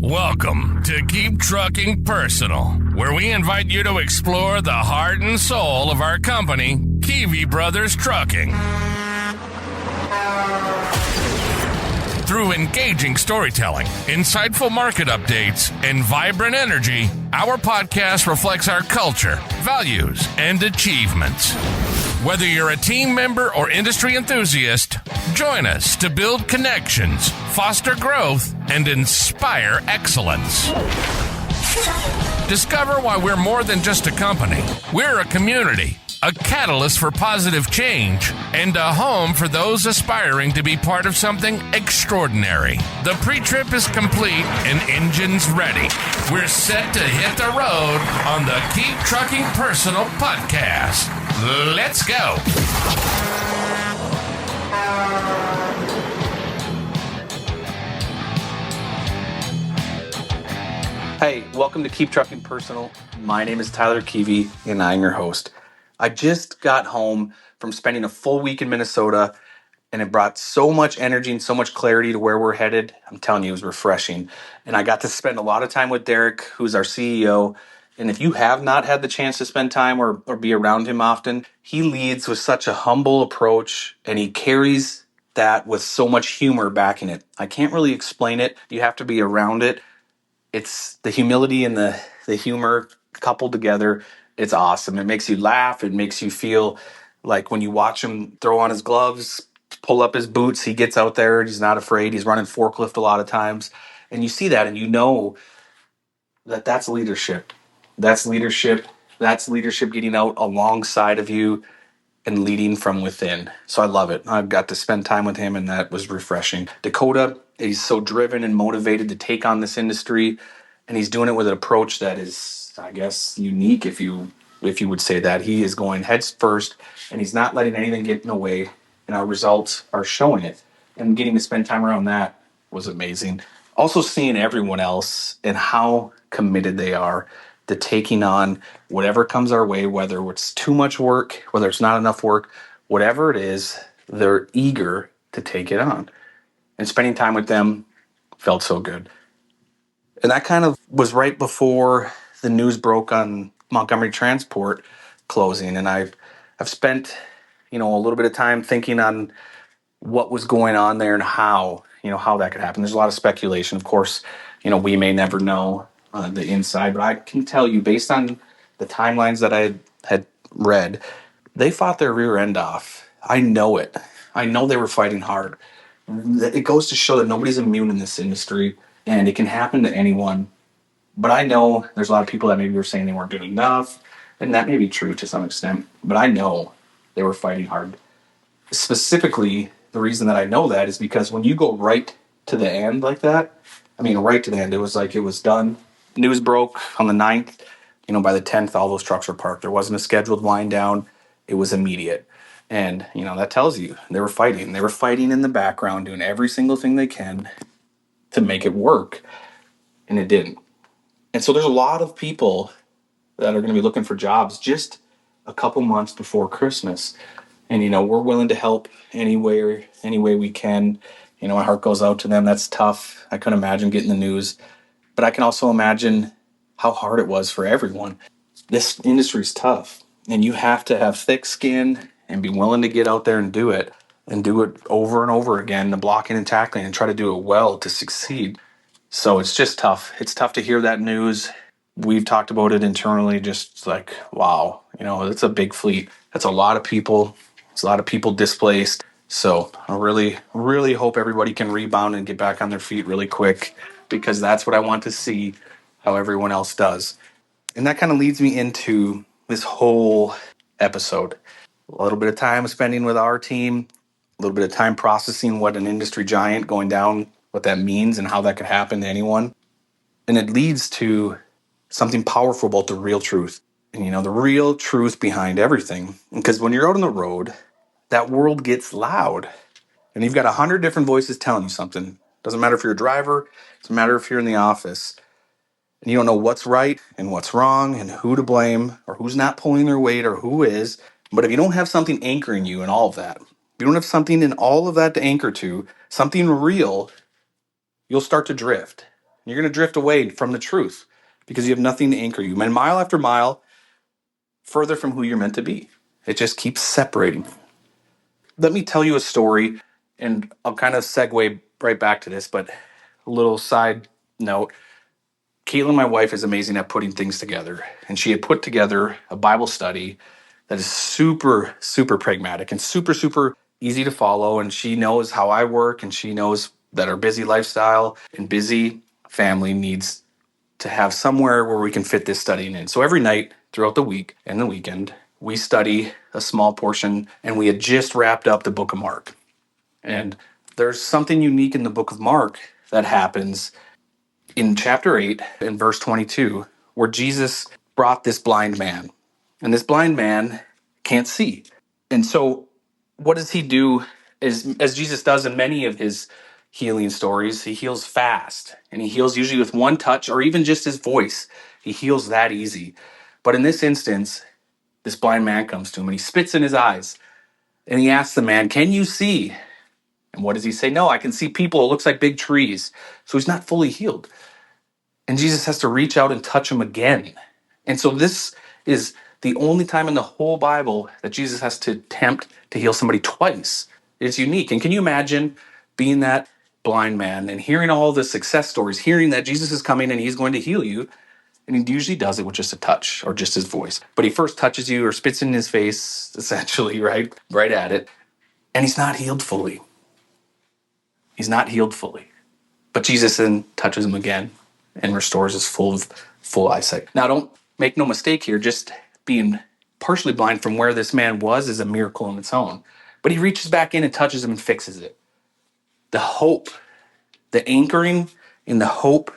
Welcome to Keep Trucking Personal, where we invite you to explore the heart and soul of our company, Kivi Brothers Trucking. Through engaging storytelling, insightful market updates, and vibrant energy, our podcast reflects our culture, values, and achievements. Whether you're a team member or industry enthusiast, join us to build connections, foster growth, and inspire excellence. Discover why we're more than just a company. We're a community, a catalyst for positive change, and a home for those aspiring to be part of something extraordinary. The pre-trip is complete and engines ready. We're set to hit the road on the Keep Trucking Personal podcast. Let's go. Hey, welcome to Keep Trucking Personal. My name is Tyler Kivi, and I'm your host. I just got home from spending a full week in Minnesota, and it brought so much energy and so much clarity to where we're headed. I'm telling you, it was refreshing. And I got to spend a lot of time with Derek, who's our CEO. And if you have not had the chance to spend time or be around him often, he leads with such a humble approach, and he carries that with so much humor backing it. I can't really explain it. You have to be around it. It's the humility and the humor coupled together. It's awesome. It makes you laugh. It makes you feel like when you watch him throw on his gloves, pull up his boots, he gets out there and he's not afraid. He's running forklift a lot of times. And you see that and you know that that's leadership. That's leadership. That's leadership getting out alongside of you and leading from within. So I love it. I got to spend time with him, and that was refreshing. Dakota, he's so driven and motivated to take on this industry, and he's doing it with an approach that is, I guess, unique, if you would say that. He is going heads first, and he's not letting anything get in the way, and our results are showing it. And getting to spend time around that was amazing. Also seeing everyone else and how committed they are to taking on whatever comes our way, whether it's too much work, whether it's not enough work, whatever it is, they're eager to take it on. And spending time with them felt so good. And that kind of was right before the news broke on Montgomery Transport closing. And I've spent, a little bit of time thinking on what was going on there and how that could happen. There's a lot of speculation. Of course, we may never know the inside, but I can tell you, based on the timelines that I had read, they fought their rear end off. I know it. I know they were fighting hard. It goes to show that nobody's immune in this industry, and it can happen to anyone. But I know there's a lot of people that maybe were saying they weren't doing enough, and that may be true to some extent, but I know they were fighting hard. Specifically, the reason that I know that is because when you go right to the end like that, right to the end, it was like it was done. News broke on the 9th. By the 10th, all those trucks were parked. There wasn't a scheduled wind down. It was immediate. And, that tells you they were fighting. They were fighting in the background, doing every single thing they can to make it work. And it didn't. And so there's a lot of people that are going to be looking for jobs just a couple months before Christmas. And, we're willing to help any way we can. My heart goes out to them. That's tough. I couldn't imagine getting the news. But I can also imagine how hard it was for everyone. This industry is tough, and you have to have thick skin and be willing to get out there and do it over and over again, the blocking and tackling, and try to do it well to succeed. So it's just tough. It's tough to hear that news. We've talked about it internally, just like, wow, it's a big fleet. That's a lot of people. It's a lot of people displaced. So I really, really hope everybody can rebound and get back on their feet really quick, because that's what I want to see, how everyone else does. And that kind of leads me into this whole episode. A little bit of time spending with our team, a little bit of time processing what an industry giant going down, what that means and how that could happen to anyone. And it leads to something powerful about the real truth. And, the real truth behind everything. Because when you're out on the road, that world gets loud. And you've got 100 different voices telling you something. Doesn't matter if you're a driver. Doesn't matter if you're in the office. And you don't know what's right and what's wrong and who to blame or who's not pulling their weight or who is. But if you don't have something anchoring you in all of that, if you don't have something in all of that to anchor to, something real, you'll start to drift. You're going to drift away from the truth because you have nothing to anchor you. And mile after mile, further from who you're meant to be. It just keeps separating. Let me tell you a story, and I'll kind of segue right back to this, but a little side note. Caitlin, my wife, is amazing at putting things together. And she had put together a Bible study that is super, super pragmatic and super, super easy to follow. And she knows how I work, and she knows that our busy lifestyle and busy family needs to have somewhere where we can fit this studying in. So every night throughout the week and the weekend, we study a small portion, and we had just wrapped up the book of Mark. And there's something unique in the book of Mark that happens in chapter 8 in verse 22, where Jesus brought this blind man. And this blind man can't see. And so what does he do? Is, as Jesus does in many of his healing stories, he heals fast. And he heals usually with one touch or even just his voice. He heals that easy. But in this instance, this blind man comes to him and he spits in his eyes. And he asks the man, "Can you see?" And what does he say? "No, I can see people. It looks like big trees." So he's not fully healed. And Jesus has to reach out and touch him again. And so this is the only time in the whole Bible that Jesus has to attempt to heal somebody twice. It's unique. And can you imagine being that blind man and hearing all the success stories, hearing that Jesus is coming and he's going to heal you? And he usually does it with just a touch or just his voice. But he first touches you or spits in his face, essentially, right at it. And he's not healed fully. He's not healed fully. But Jesus then touches him again and restores his full eyesight. Now, don't make no mistake here. Just being partially blind from where this man was is a miracle in its own. But he reaches back in and touches him and fixes it. The hope, the anchoring in the hope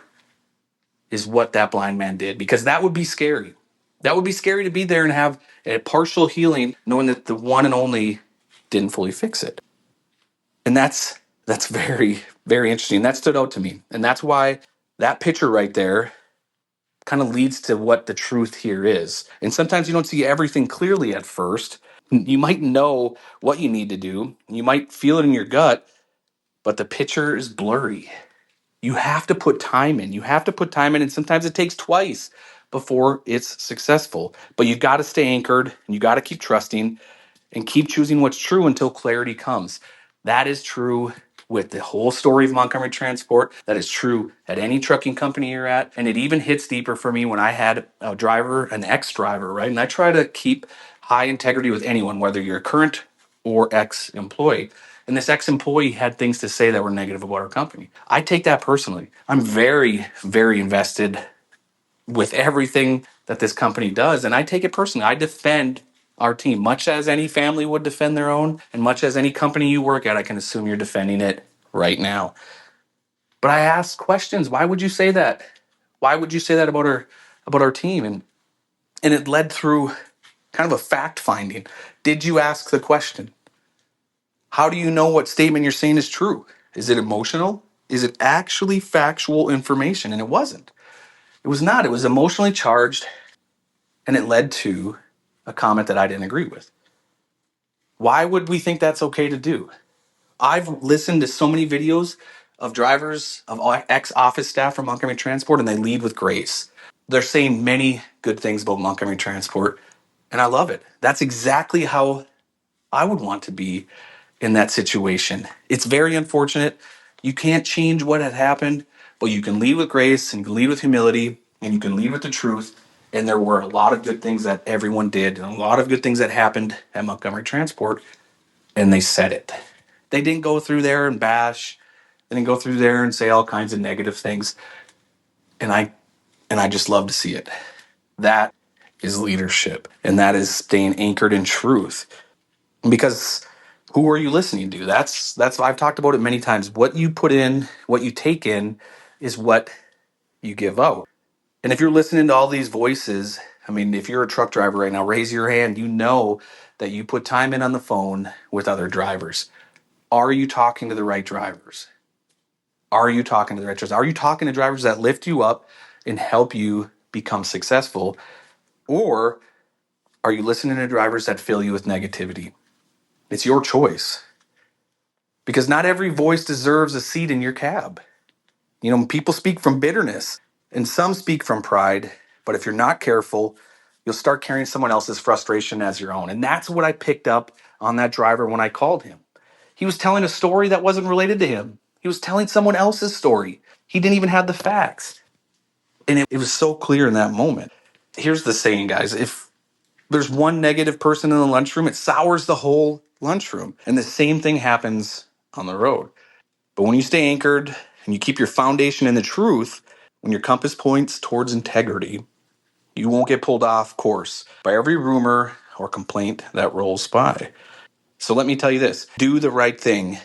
is what that blind man did, because that would be scary. That would be scary to be there and have a partial healing knowing that the one and only didn't fully fix it. And that's very, very interesting. That stood out to me. And that's why that picture right there kind of leads to what the truth here is. And sometimes you don't see everything clearly at first. You might know what you need to do. You might feel it in your gut, but the picture is blurry. You have to put time in. You have to put time in, and sometimes it takes twice before it's successful. But you've got to stay anchored, and you got to keep trusting and keep choosing what's true until clarity comes. That is true with the whole story of Montgomery Transport. That is true at any trucking company you're at. And it even hits deeper for me when I had a driver, an ex-driver, right? And I try to keep high integrity with anyone, whether you're a current or ex-employee. And this ex-employee had things to say that were negative about our company. I take that personally. I'm very, very invested with everything that this company does, and I take it personally. I defend our team, much as any family would defend their own, and much as any company you work at, I can assume you're defending it right now. But I ask questions. Why would you say that? Why would you say that about our team? And it led through kind of a fact finding. Did you ask the question? How do you know what statement you're saying is true? Is it emotional? Is it actually factual information? And it wasn't. It was not. It was emotionally charged, and it led to a comment that I didn't agree with. Why would we think that's okay to do? I've listened to so many videos of drivers, of ex-office staff from Montgomery Transport, and they lead with grace. They're saying many good things about Montgomery Transport, and I love it. That's exactly how I would want to be in that situation. It's very unfortunate. You can't change what had happened, but you can lead with grace, and you can lead with humility, and you can lead with the truth. And there were a lot of good things that everyone did, and a lot of good things that happened at Montgomery Transport, and they said it. They didn't go through there and bash. They didn't go through there and say all kinds of negative things. And I just love to see it. That is leadership, and that is staying anchored in truth. Because who are you listening to? That's I've talked about it many times. What you put in, what you take in, is what you give out. And if you're listening to all these voices, I mean, if you're a truck driver right now, raise your hand. You know that you put time in on the phone with other drivers. Are you talking to the right drivers? Are you talking to the right drivers? Are you talking to drivers that lift you up and help you become successful? Or are you listening to drivers that fill you with negativity? It's your choice. Because not every voice deserves a seat in your cab. People speak from bitterness and some speak from pride, but if you're not careful, you'll start carrying someone else's frustration as your own. And that's what I picked up on that driver when I called him. He was telling a story that wasn't related to him. He was telling someone else's story. He didn't even have the facts. And it was so clear in that moment. Here's the saying, guys. If there's one negative person in the lunchroom, it sours the whole lunchroom. And the same thing happens on the road. But when you stay anchored and you keep your foundation in the truth, when your compass points towards integrity, you won't get pulled off course by every rumor or complaint that rolls by. So let me tell you this, do the right thing,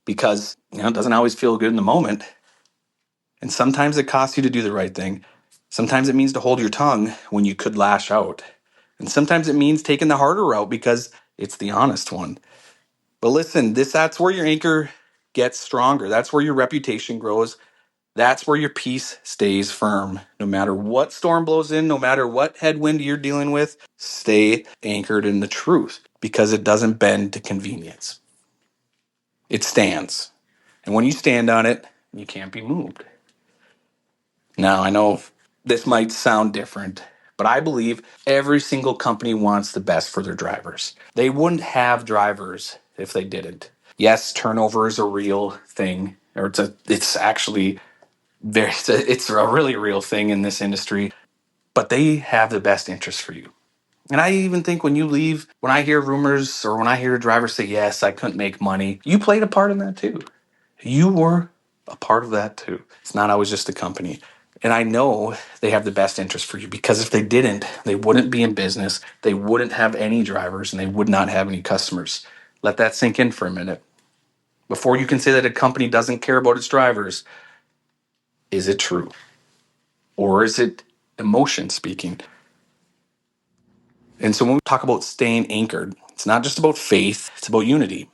because it doesn't always feel good in the moment. And sometimes it costs you to do the right thing. Sometimes it means to hold your tongue when you could lash out. And sometimes it means taking the harder route because it's the honest one. But listen, that's where your anchor gets stronger. That's where your reputation grows. That's where your peace stays firm. No matter what storm blows in, no matter what headwind you're dealing with, stay anchored in the truth because it doesn't bend to convenience. It stands. And when you stand on it, you can't be moved. Now, I know this might sound different, but I believe every single company wants the best for their drivers. They wouldn't have drivers if they didn't. Yes, turnover is a real thing, or it's actually it's a really real thing in this industry, but they have the best interest for you. And I even think when you leave, when I hear rumors or when I hear a driver say, yes, I couldn't make money, you played a part in that too. You were a part of that too. It's not always just the company. And I know they have the best interest for you because if they didn't, they wouldn't be in business. They wouldn't have any drivers and they would not have any customers. Let that sink in for a minute. Before you can say that a company doesn't care about its drivers, is it true? Or is it emotion speaking? And so when we talk about staying anchored, it's not just about faith, it's about unity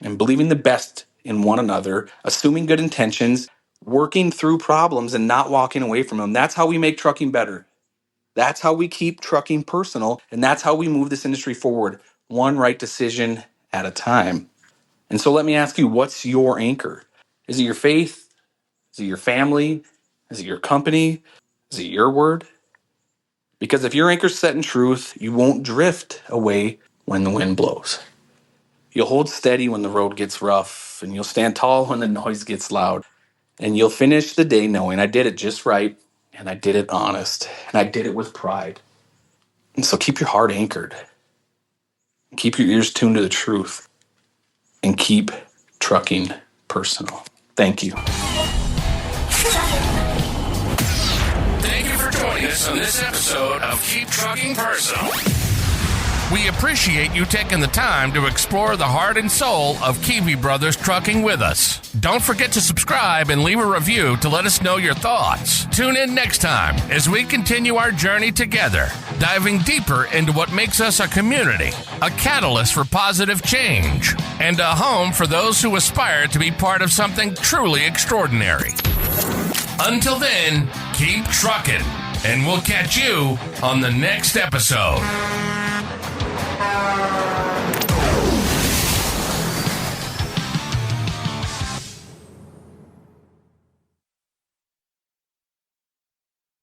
and believing the best in one another, assuming good intentions, working through problems and not walking away from them. That's how we make trucking better. That's how we keep trucking personal. And that's how we move this industry forward, one right decision at a time. And so let me ask you, what's your anchor? Is it your faith? Is it your family? Is it your company? Is it your word? Because if your anchor's set in truth, you won't drift away when the wind blows. You'll hold steady when the road gets rough, and you'll stand tall when the noise gets loud. And you'll finish the day knowing I did it just right, and I did it honest, and I did it with pride. And so keep your heart anchored. Keep your ears tuned to the truth. And keep trucking personal. Thank you. Thank you for joining us on this episode of Keep Trucking Personal. We appreciate you taking the time to explore the heart and soul of Kivi Brothers Trucking with us. Don't forget to subscribe and leave a review to let us know your thoughts. Tune in next time as we continue our journey together, diving deeper into what makes us a community, a catalyst for positive change, and a home for those who aspire to be part of something truly extraordinary. Until then, keep trucking, and we'll catch you on the next episode.